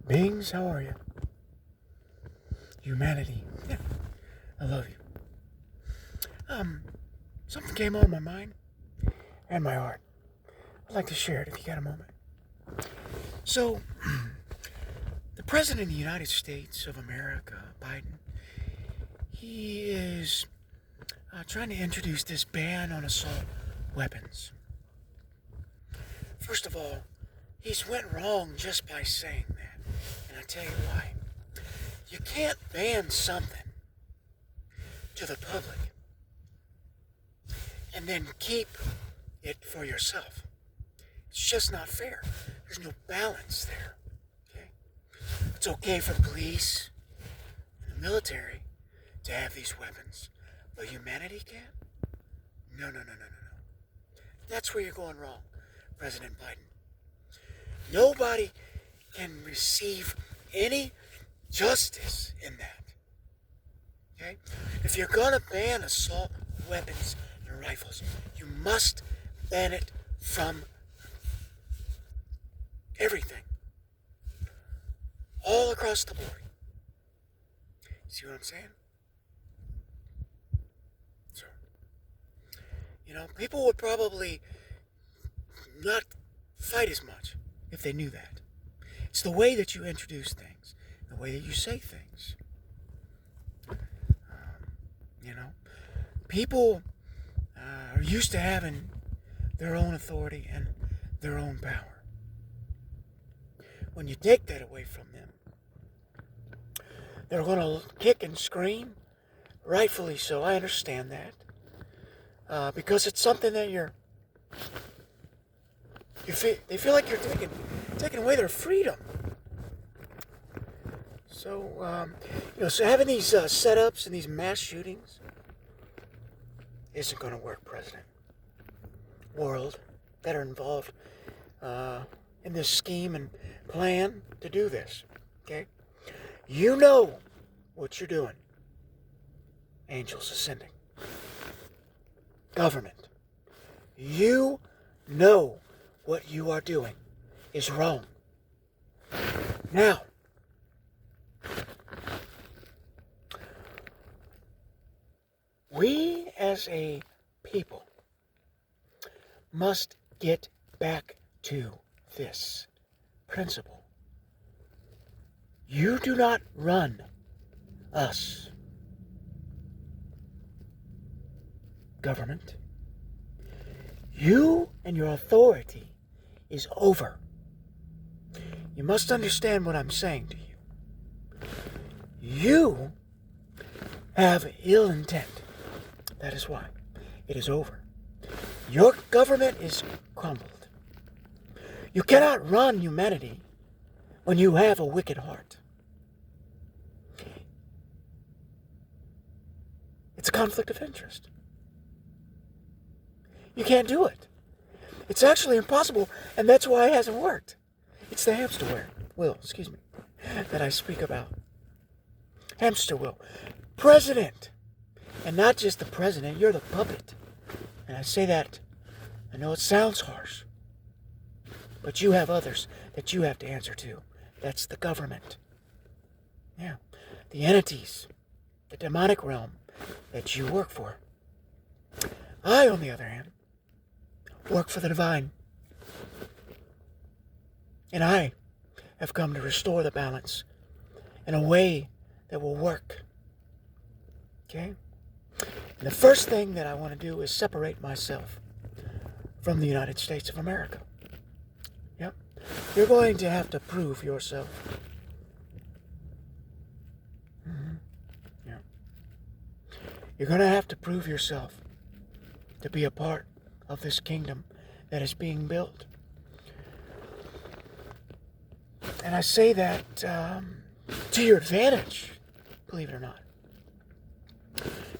Beings, how are you? Humanity. Yeah, I love you. Something came on my mind and my heart. I'd like to share it if you got a moment. So, the President of the United States of America, Biden, he is trying to introduce this ban on assault weapons. First of all, he's went wrong just by saying that. And I'll tell you why. You can't ban something to the public and then keep it for yourself. It's just not fair. There's no balance there. Okay? It's okay for the police and the military to have these weapons, but humanity can't? No. That's where you're going wrong, President Biden. Nobody can receive any justice in that. Okay? If you're gonna ban assault weapons and rifles, you must ban it from everything. All across the board. See what I'm saying? So, people would probably not fight as much if they knew that. It's the way that you introduce things, the way that you say things. People are used to having their own authority and their own power. When you take that away from them, they're going to kick and scream, rightfully so. I understand that, because it's something that they feel like you're taking away their freedom. So, so having these setups and these mass shootings isn't going to work, President. World that are involved in this scheme and plan to do this. Okay? You know what you're doing. Angels ascending. Government. You know what you are doing is wrong. Now, we as a people must get back to this principle. You do not run us, government. You and your authority is over. You must understand what I'm saying to you. You have ill intent. That is why. It is over. Your government is crumbled. You cannot run humanity when you have a wicked heart. It's a conflict of interest. You can't do it. It's actually impossible, and that's why it hasn't worked. It's the hamster wheel, that I speak about. Hamster wheel. President. And not just the president, you're the puppet. And I say that, I know it sounds harsh, but you have others that you have to answer to. That's the government. Yeah. The entities, the demonic realm that you work for. I, on the other hand, work for the divine. And I have come to restore the balance in a way that will work. Okay? And the first thing that I want to do is separate myself from the United States of America. Yep. You're going to have to prove yourself. Yeah. You're going to have to prove yourself to be a part of this kingdom that is being built. And I say that to your advantage, believe it or not.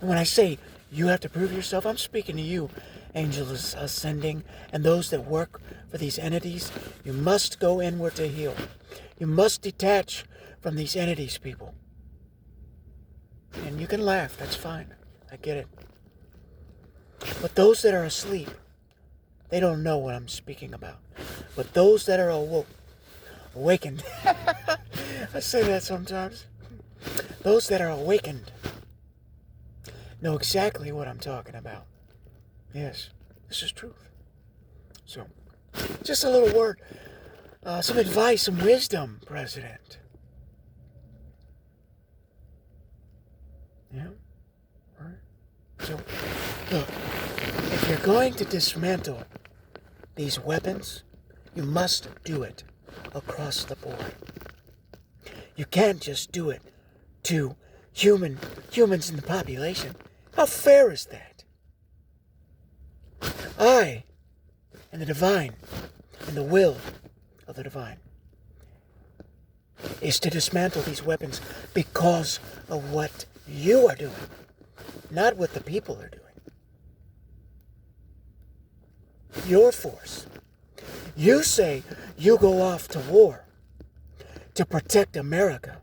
And when I say you have to prove yourself, I'm speaking to you, angels ascending, and those that work for these entities. You must go inward to heal. You must detach from these entities, people. And you can laugh, that's fine. I get it. But those that are asleep, they don't know what I'm speaking about. But those that are awakened, I say that sometimes. Those that are awakened know exactly what I'm talking about. Yes, this is truth. So, just a little word, some advice, some wisdom, President. Yeah? All right. So, look, if you're going to dismantle these weapons, you must do it across the board. You can't just do it to humans in the population. How fair is that? I and the divine and the will of the divine is to dismantle these weapons because of what you are doing, not what the people are doing. Your force. You say you go off to war to protect America.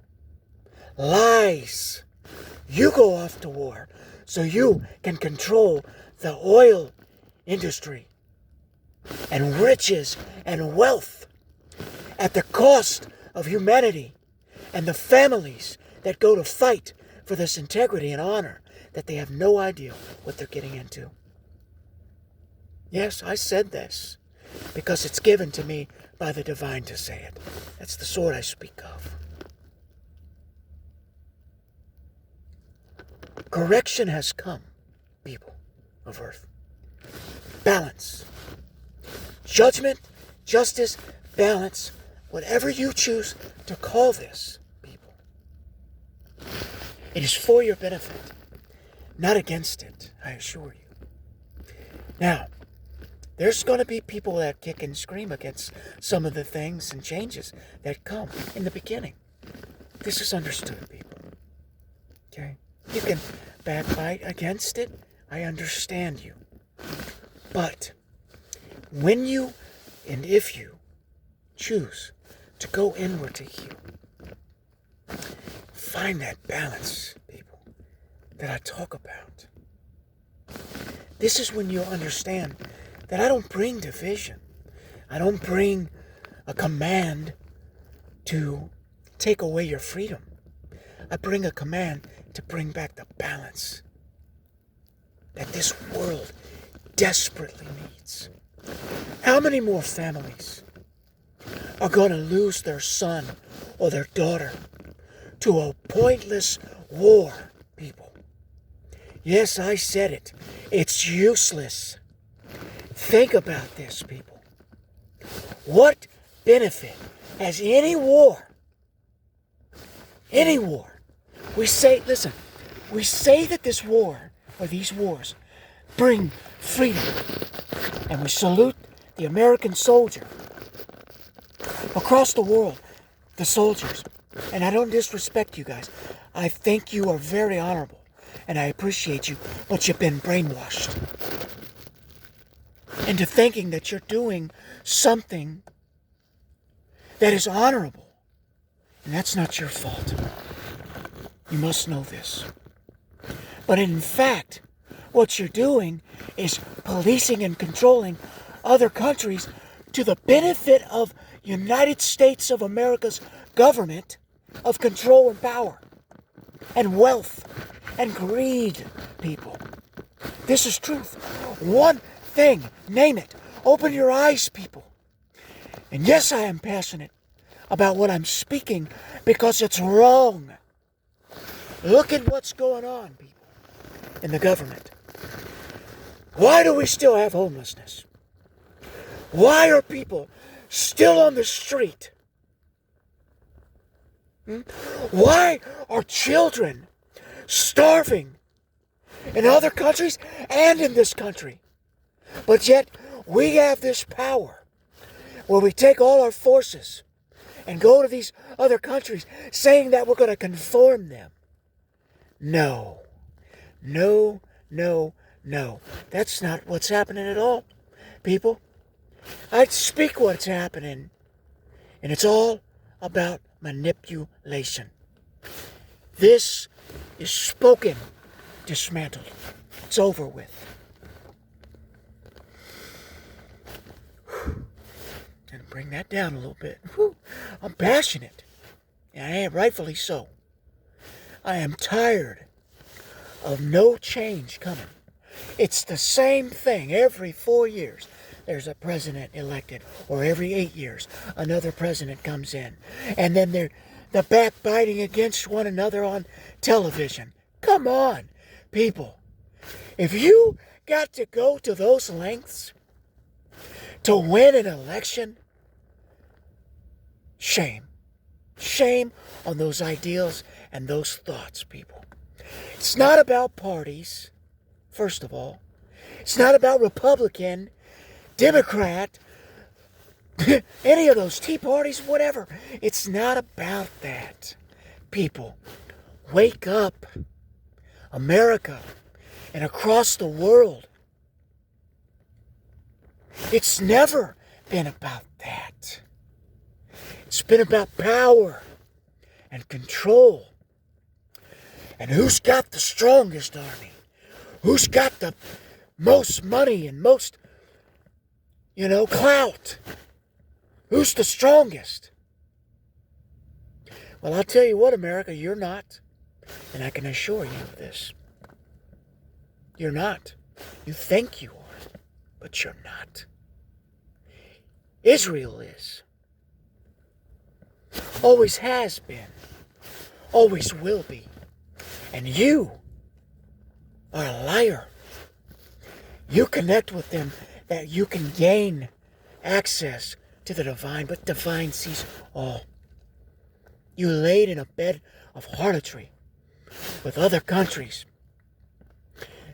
Lies. You go off to war so you can control the oil industry and riches and wealth at the cost of humanity and the families that go to fight for this integrity and honor that they have no idea what they're getting into. Yes, I said this because it's given to me by the divine to say it. That's the sword I speak of. Correction has come, people of earth. Balance. Judgment, justice, balance, whatever you choose to call this, people. It is for your benefit, not against it, I assure you. Now, there's going to be people that kick and scream against some of the things and changes that come in the beginning. This is understood, people. Okay? You can backbite against it. I understand you. But when you and if you choose to go inward to heal, find that balance, people, that I talk about. This is when you'll understand that I don't bring division. I don't bring a command to take away your freedom. I bring a command to bring back the balance that this world desperately needs. How many more families are going to lose their son or their daughter to a pointless war, people? Yes, I said it. It's useless. Think about this, people. What benefit has any war? Any war. We say that this war, or these wars, bring freedom. And we salute the American soldier. Across the world, the soldiers. And I don't disrespect you guys. I think you are very honorable. And I appreciate you. But you've been brainwashed into thinking that you're doing something that is honorable. And that's not your fault. You must know this. But in fact, what you're doing is policing and controlling other countries to the benefit of United States of America's government of control and power and wealth and greed, people. This is truth. One thing, name it. Open your eyes, people. And yes, I am passionate about what I'm speaking because it's wrong. Look at what's going on, people, in the government. Why do we still have homelessness? Why are people still on the street? Why are children starving in other countries and in this country? But yet we have this power where we take all our forces and go to these other countries saying that we're going to conform them. No. No, no, no. That's not what's happening at all, people. I speak what's happening, and it's all about manipulation. This is spoken, dismantled. It's over with. And bring that down a little bit. I'm passionate. And rightfully so. I am tired of no change coming. It's the same thing every 4 years. There's a president elected, or every 8 years, another president comes in. And then they're the backbiting against one another on television. Come on, people. If you got to go to those lengths to win an election, shame. Shame on those ideals and those thoughts, people. It's not about parties, first of all. It's not about Republican, Democrat, any of those Tea Parties, whatever. It's not about that. People, wake up. America and across the world. It's never been about that. It's been about power and control. And who's got the strongest army? Who's got the most money and most, clout? Who's the strongest? Well, I'll tell you what, America, you're not. And I can assure you of this. You're not. You think you are, but you're not. Israel is. Always has been. Always will be. And you are a liar. You connect with them that you can gain access to the divine, but divine sees all. You laid in a bed of harlotry with other countries,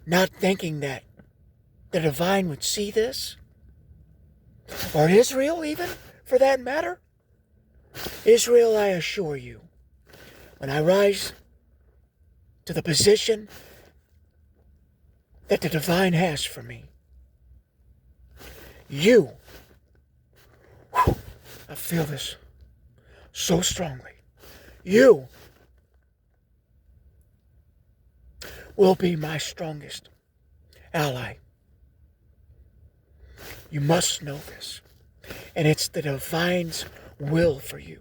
not thinking that the divine would see this, or Israel even, for that matter. Israel, I assure you, when I rise to the position that the divine has for me, you, I feel this so strongly, you will be my strongest ally. You must know this. And it's the divine's will for you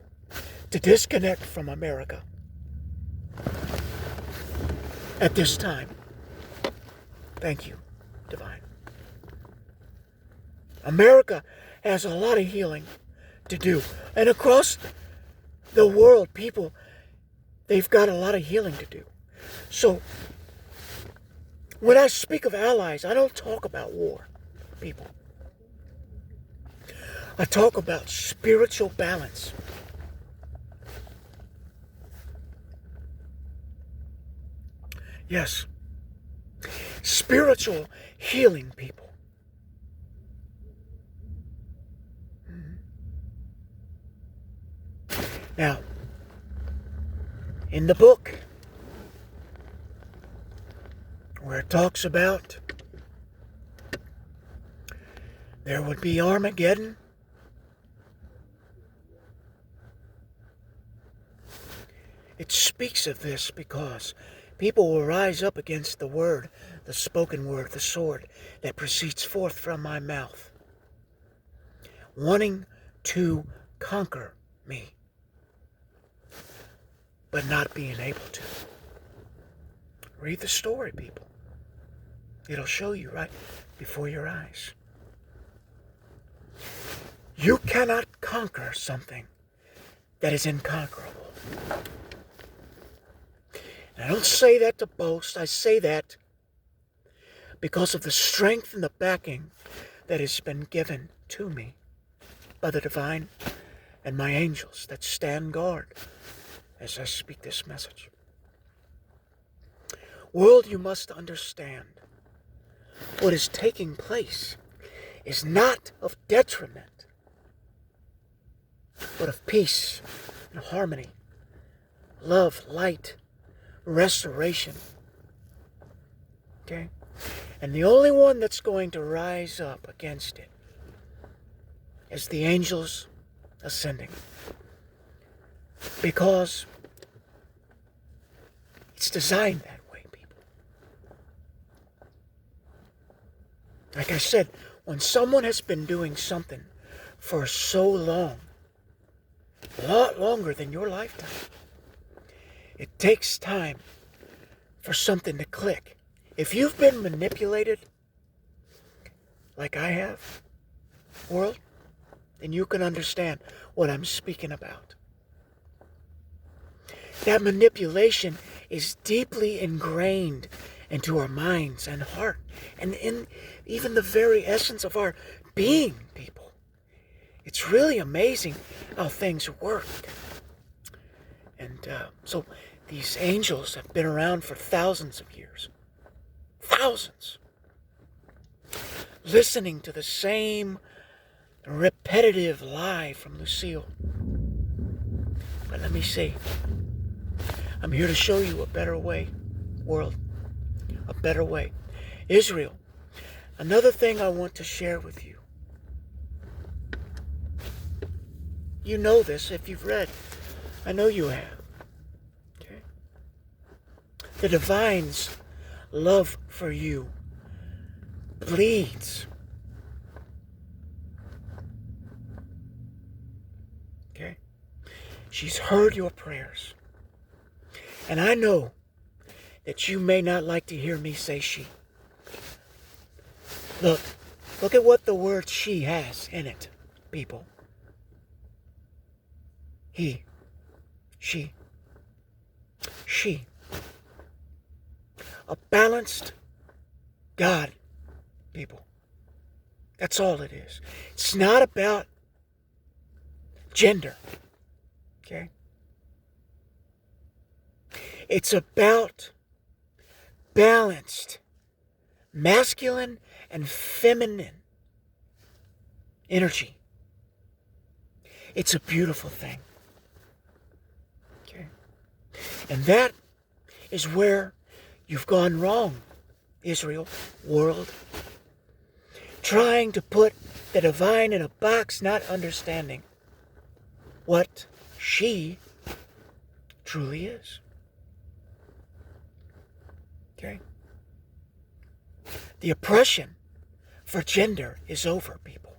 to disconnect from America at this time. Thank you, divine. America has a lot of healing to do. And across the world, people, they've got a lot of healing to do. So, when I speak of allies, I don't talk about war, people. I talk about spiritual balance. Yes. Spiritual healing, people. Now, in the book, where it talks about there would be Armageddon, it speaks of this because people will rise up against the word, the spoken word, the sword that proceeds forth from my mouth, wanting to conquer me, but not being able to. Read the story, people. It'll show you right before your eyes. You cannot conquer something that is inconquerable. And I don't say that to boast. I say that because of the strength and the backing that has been given to me by the divine and my angels that stand guard as I speak this message. World, you must understand, what is taking place is not of detriment, but of peace and harmony, love, light, restoration. Okay? And the only one that's going to rise up against it is the angels ascending. Because it's designed that way, people. Like I said, when someone has been doing something for so long, a lot longer than your lifetime. It takes time for something to click. If you've been manipulated, like I have, world, then you can understand what I'm speaking about. That manipulation is deeply ingrained into our minds and heart, and in even the very essence of our being, people. It's really amazing how things work. And so these angels have been around for thousands of years. Thousands. Listening to the same repetitive lie from Lucille. But let me see. I'm here to show you a better way, world. A better way. Israel, another thing I want to share with you. You know this if you've read. I know you have. Okay? The divine's love for you bleeds. Okay? She's heard your prayers. And I know that you may not like to hear me say she. Look at what the word she has in it, people. He, she. A balanced God, people. That's all it is. It's not about gender. Okay? It's about balanced masculine and feminine energy. It's a beautiful thing. Okay? And that is where you've gone wrong, Israel, world. Trying to put the divine in a box, not understanding what she truly is. Okay? The oppression for gender is over, people.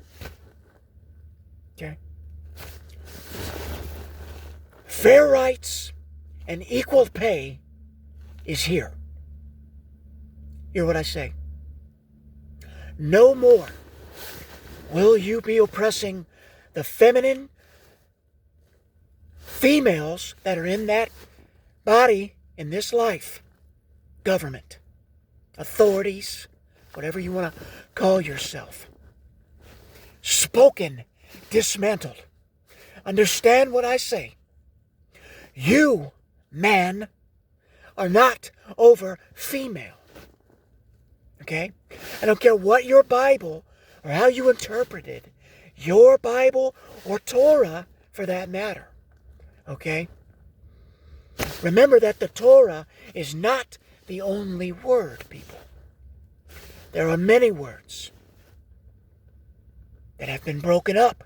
Okay? Fair rights and equal pay is here. Hear what I say. No more will you be oppressing the feminine females that are in that body in this life. Government, authorities, whatever you want to call yourself. Spoken, dismantled. Understand what I say. You, man, are not over female. Okay? I don't care what your Bible or how you interpreted your Bible or Torah for that matter. Okay? Remember that the Torah is not the only word, people. There are many words that have been broken up.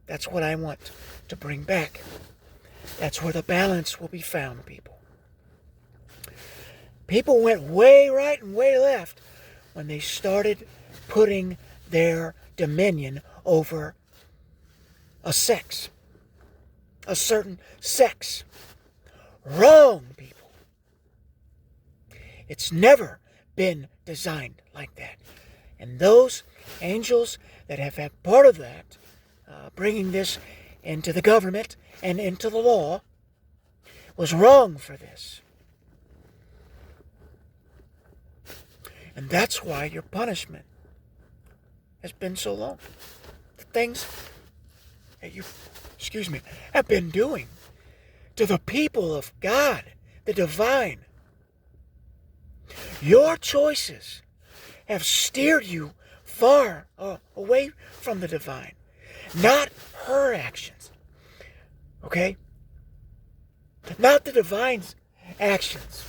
That's what I want to bring back. That's where the balance will be found, people. People went way right and way left when they started putting their dominion over a sex. A certain sex. Wrong, people. It's never been designed like that. And those angels that have had part of that, bringing this into the government and into the law, was wrong for this. And that's why your punishment has been so long. The things that you, have been doing to the people of God, the divine. Your choices have steered you far away from the divine. Not her actions. Okay? Not the divine's actions.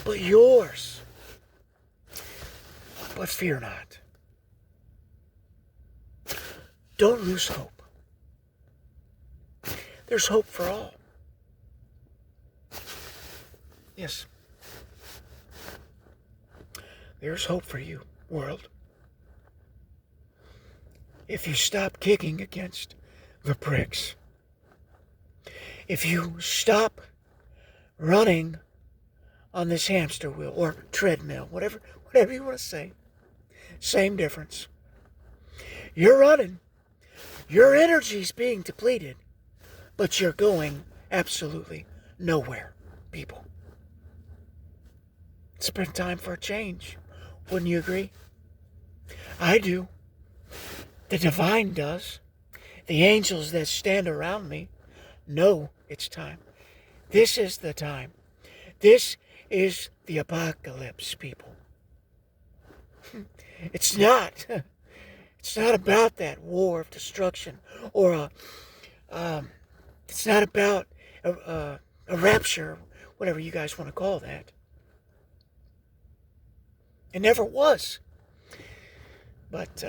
But yours. But fear not. Don't lose hope. There's hope for all. Yes. There's hope for you, world. if you stop kicking against the pricks, if you stop running on this hamster wheel or treadmill, whatever you want to say, same difference. You're running, your energy's being depleted, but you're going absolutely nowhere, people. It's been time for a change. Wouldn't you agree? I do. The divine does. The angels that stand around me know it's time. This is the time. This is the apocalypse, people. It's not about that war of destruction or it's not about a rapture, whatever you guys want to call that. It never was. But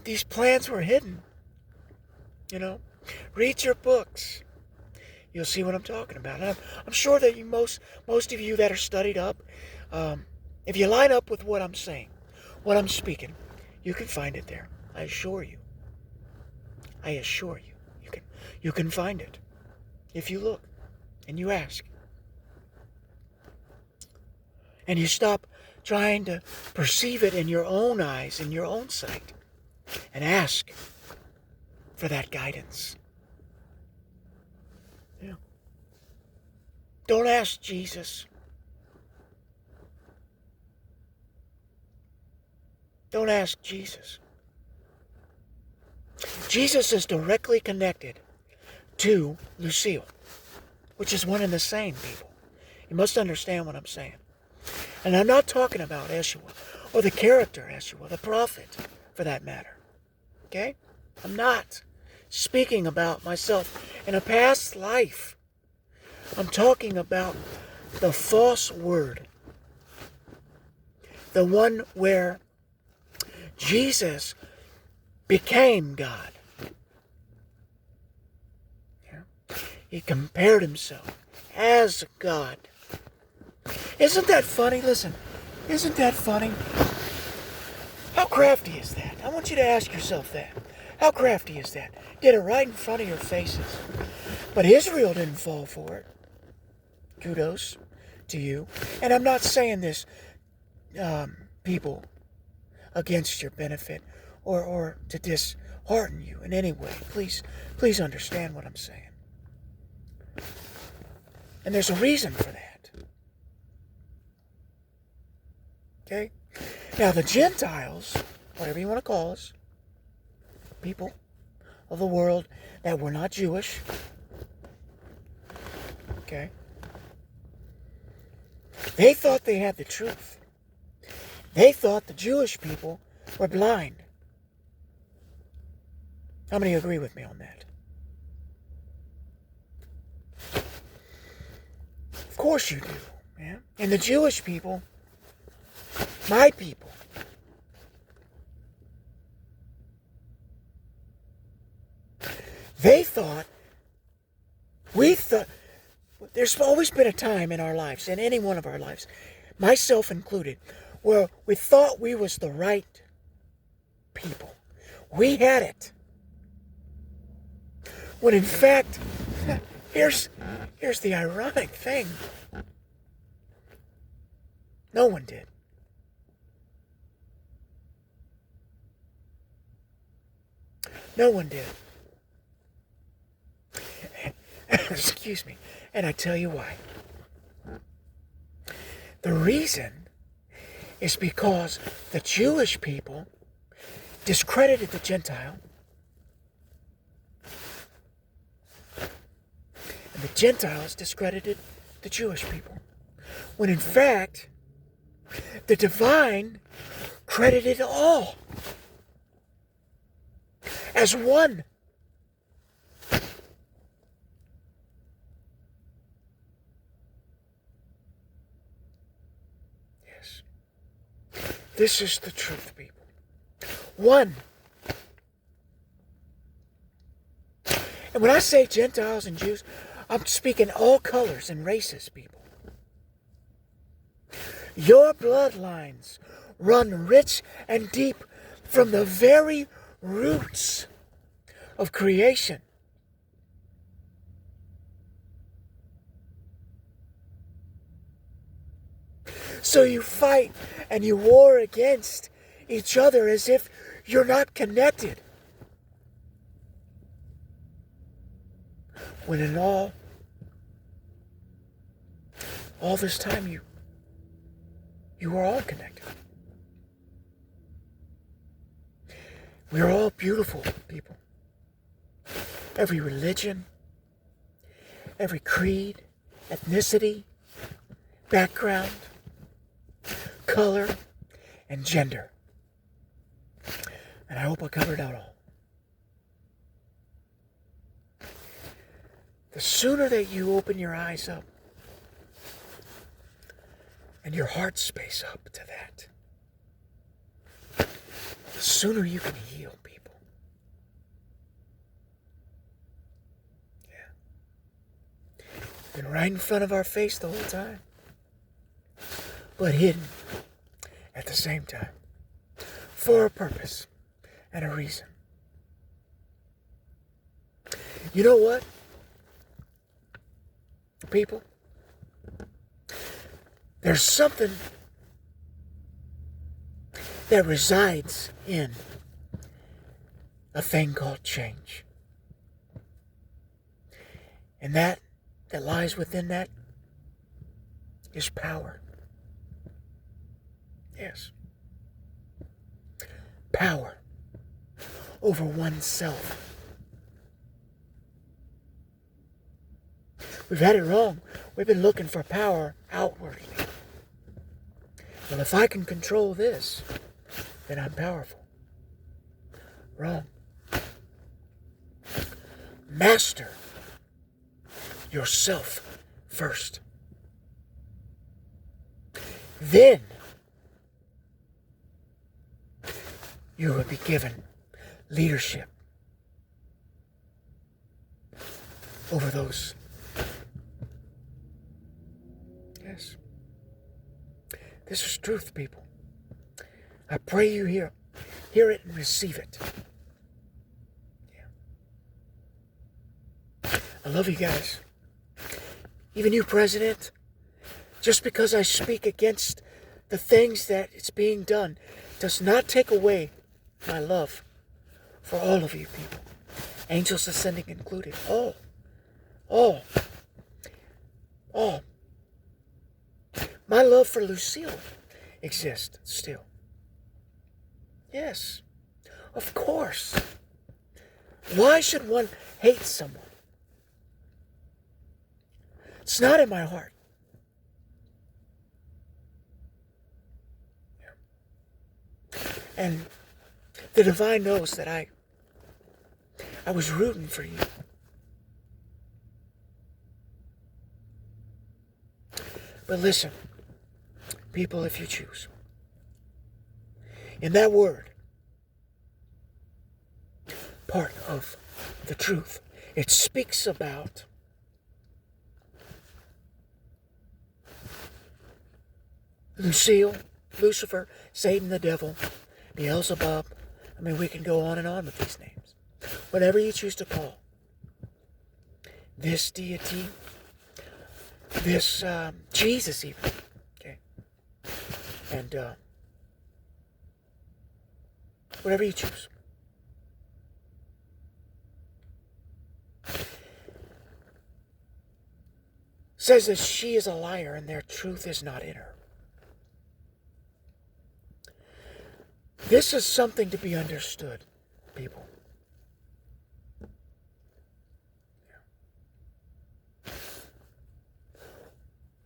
these plans were hidden. Read your books. You'll see what I'm talking about. And I'm sure that most of you that are studied up, if you line up with what I'm saying, what I'm speaking, you can find it there. I assure you. You can find it if you look and you ask. And you stop trying to perceive it in your own eyes, in your own sight, and ask for that guidance. Yeah. Don't ask Jesus. Don't ask Jesus. Jesus is directly connected to Lucille, which is one and the same, people. You must understand what I'm saying. And I'm not talking about Yeshua, or the character Yeshua, the prophet, for that matter. Okay? I'm not speaking about myself in a past life. I'm talking about the false word. The one where Jesus became God. Yeah? He compared himself as God. Isn't that funny? Listen, isn't that funny? How crafty is that? I want you to ask yourself that. How crafty is that? Did it right in front of your faces. But Israel didn't fall for it. Kudos to you. And I'm not saying this, people, against your benefit or to dishearten you in any way. Please understand what I'm saying. And there's a reason for that. Okay? Now the Gentiles, whatever you want to call us, people of the world that were not Jewish, okay? They thought they had the truth. They thought the Jewish people were blind. How many agree with me on that? Of course you do, man. And the Jewish people, my people, we thought, there's always been a time in our lives, in any one of our lives, myself included, where we thought we was the right people. We had it. When in fact, here's the ironic thing. No one did. No one did. Excuse me. And I tell you why. The reason is because the Jewish people discredited the Gentile, and the Gentiles discredited the Jewish people. When in fact, the divine credited all as one. Yes. This is the truth, people. One. And when I say Gentiles and Jews, I'm speaking all colors and races, people. Your bloodlines run rich and deep from the very roots of creation. So you fight and you war against each other as if you're not connected. When in all this time you are all connected. We are all beautiful people. Every religion, every creed, ethnicity, background, color, and gender. And I hope I covered out all. The sooner that you open your eyes up and your heart space up to that, the sooner you can heal people. Yeah. Been right in front of our face the whole time, but hidden at the same time, for a purpose and a reason. You know what, people? There's something that resides in a thing called change. And that lies within that is power. Yes. Power over oneself. We've had it wrong. We've been looking for power outwardly. Well, if I can control this, then I'm powerful. Wrong. Master yourself first. Then you will be given leadership over those. Yes. This is truth, people. I pray you hear it and receive it. Yeah. I love you guys. Even you, President. Just because I speak against the things that it's being done does not take away my love for all of you people. Angels ascending included. All. My love for Lucille exists still. Yes, of course. Why should one hate someone? It's not in my heart. And the divine knows that I was rooting for you. But listen, people, if you choose, in that word, part of the truth, it speaks about Lucille, Lucifer, Satan, the devil, Beelzebub. I mean, we can go on and on with these names. Whatever you choose to call this deity, this Jesus even, okay? And whatever you choose. Says that she is a liar and their truth is not in her. This is something to be understood, people.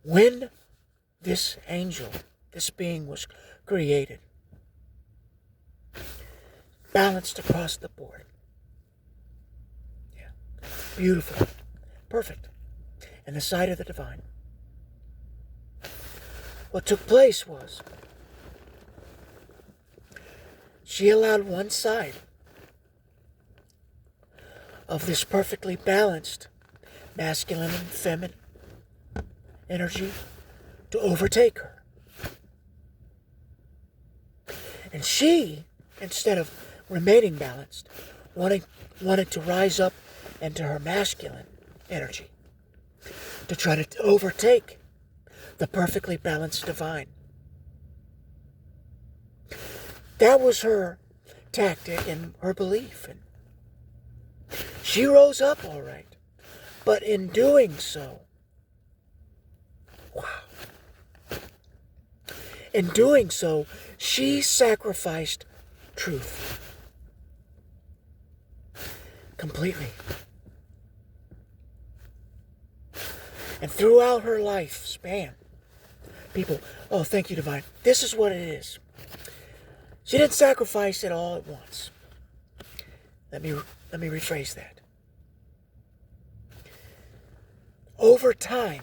When this angel, this being was created, balanced across the board. Yeah. Beautiful. Perfect. In the sight of the divine. What took place was she allowed one side of this perfectly balanced masculine and feminine energy to overtake her. And she, instead of remaining balanced, wanting, wanted to rise up into her masculine energy, to try to overtake the perfectly balanced divine. That was her tactic and her belief. And she rose up all right. But in doing so, wow. In doing so, she sacrificed truth. Completely. And throughout her lifespan, people, oh, thank you, divine. This is what it is. She didn't sacrifice it all at once. Let me rephrase that. Over time,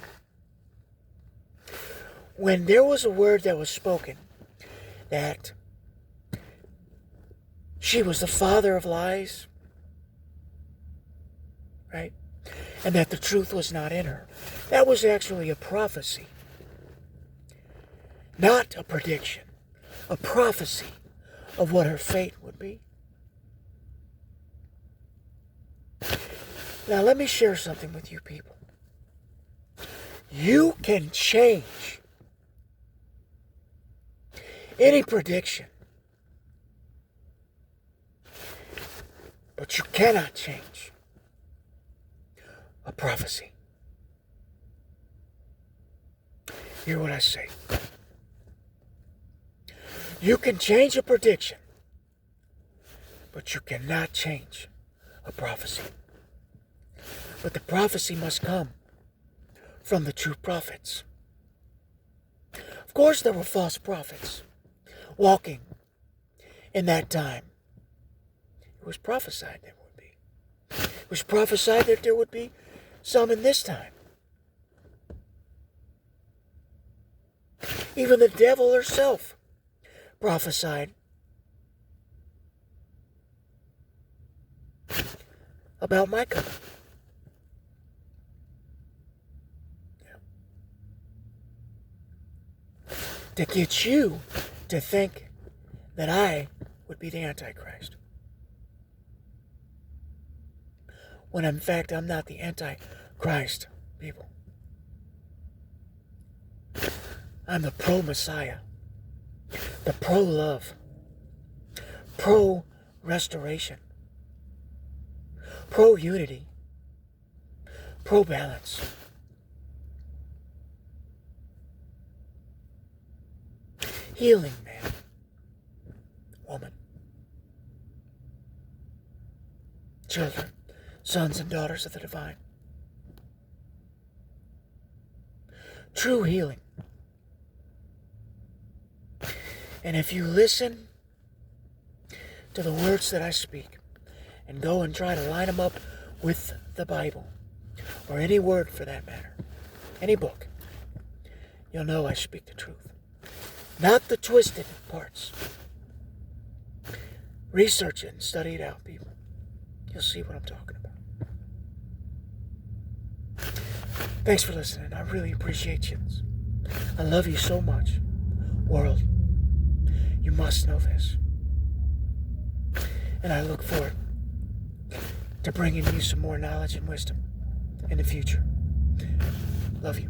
when there was a word that was spoken that she was the father of lies, right? And that the truth was not in her. That was actually a prophecy. Not a prediction. A prophecy of what her fate would be. Now let me share something with you people. You can change any prediction, but you cannot change a prophecy. Hear what I say. You can change a prediction, but you cannot change a prophecy. But the prophecy must come from the true prophets. Of course, there were false prophets walking in that time. It was prophesied there would be. It was prophesied that there would be some in this time. Even the devil herself prophesied about my coming. To get you to think that I would be the Antichrist. When in fact I'm not the Antichrist, people. I'm the pro-Messiah, the pro-love, pro-restoration, pro-unity, pro-balance. Healing man, woman, children, sons and daughters of the divine. True healing. And if you listen to the words that I speak and go and try to line them up with the Bible, or any word for that matter, any book, you'll know I speak the truth. Not the twisted parts. Research it and study it out, people. You'll see what I'm talking about. Thanks for listening. I really appreciate you. I love you so much. World, you must know this. And I look forward to bringing you some more knowledge and wisdom in the future. Love you.